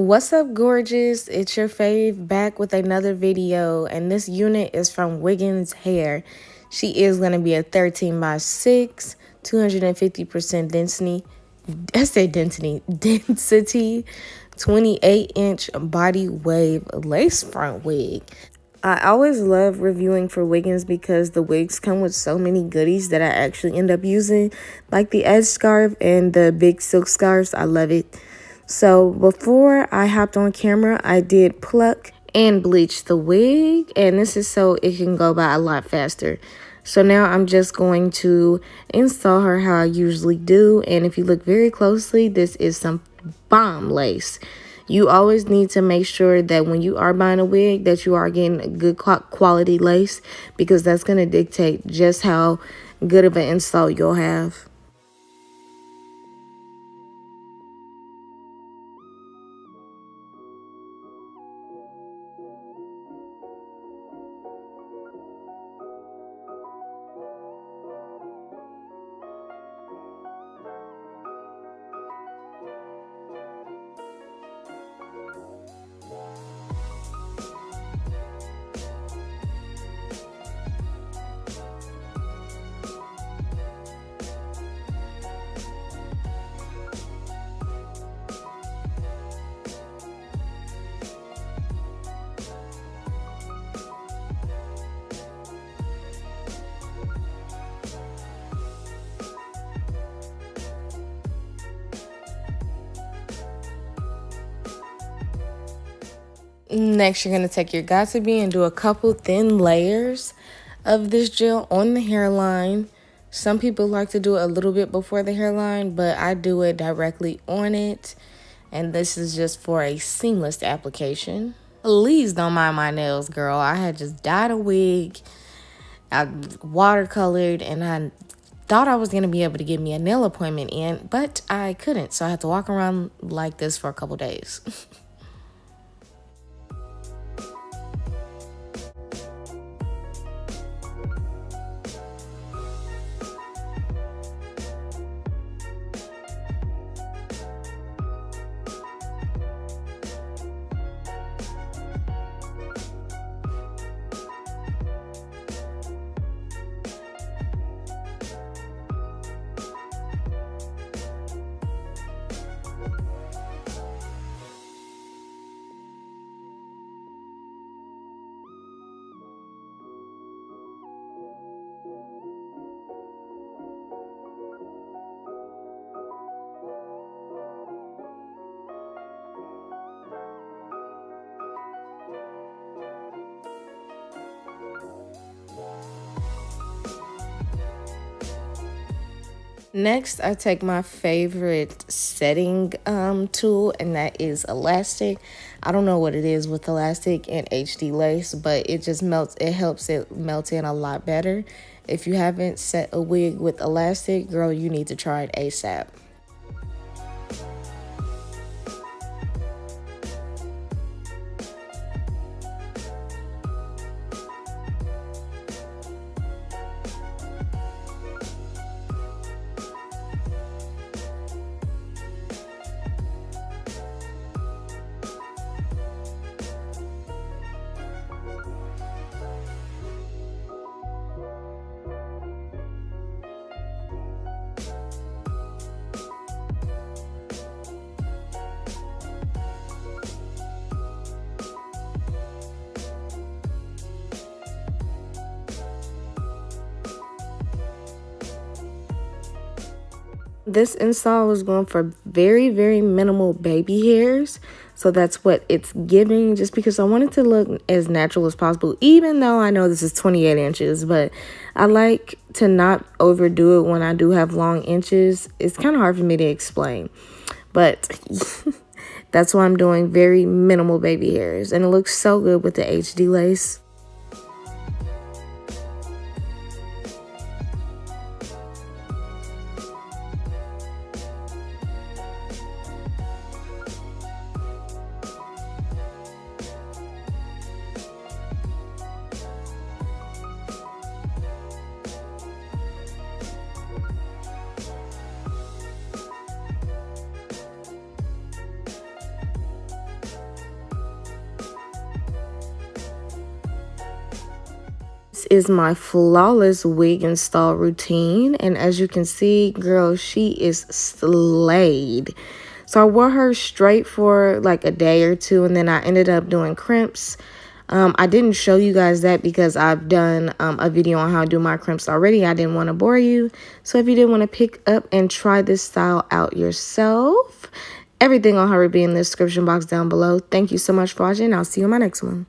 What's up, gorgeous? It's your fave back with another video, and this unit is from Wiggins hair. She is going to be a 13 by 6, 250% density. I said density, 28-inch body wave lace front wig. I always love reviewing for Wiggins because the wigs come with so many goodies that I actually end up using, like the edge scarf and the big silk scarves. I love it. So before I hopped on camera, I did pluck and bleach the wig, and this is so it can go by a lot faster. So now I'm just going to install her how I usually do, and if you look very closely, this is some bomb lace. You always need to make sure that when you are buying a wig that you are getting a good quality lace, because that's going to dictate just how good of an install you'll have. Next, you're going to take your Got2b and do a couple thin layers of this gel on the hairline. Some people like to do it a little bit before the hairline, but I do it directly on it. And this is just for a seamless application. Please don't mind my nails, girl. I had just dyed a wig. I watercolored, and I thought I was going to be able to get me a nail appointment in, but I couldn't. So I had to walk around like this for a couple days. Next, I take my favorite setting tool, and that is elastic. I don't know what it is with elastic and HD lace, but it just melts. It helps it melt in a lot better. If you haven't set a wig with elastic, girl, you need to try it ASAP. This install is going for very, very minimal baby hairs. So that's what it's giving, just because I want it to look as natural as possible, even though I know this is 28 inches. But I like to not overdo it when I do have long inches. It's kind of hard for me to explain. But that's why I'm doing very minimal baby hairs. And it looks so good with the HD lace. this is my flawless wig install routine. And as you can see, girl, she is slayed. So I wore her straight for like a day or two, and then I ended up doing crimps. I didn't show you guys that because I've done a video on how to do my crimps already. I didn't want to bore you. So if you did want to pick up and try this style out yourself, everything on her will be in the description box down below. Thank you so much for watching. I'll see you in my next one.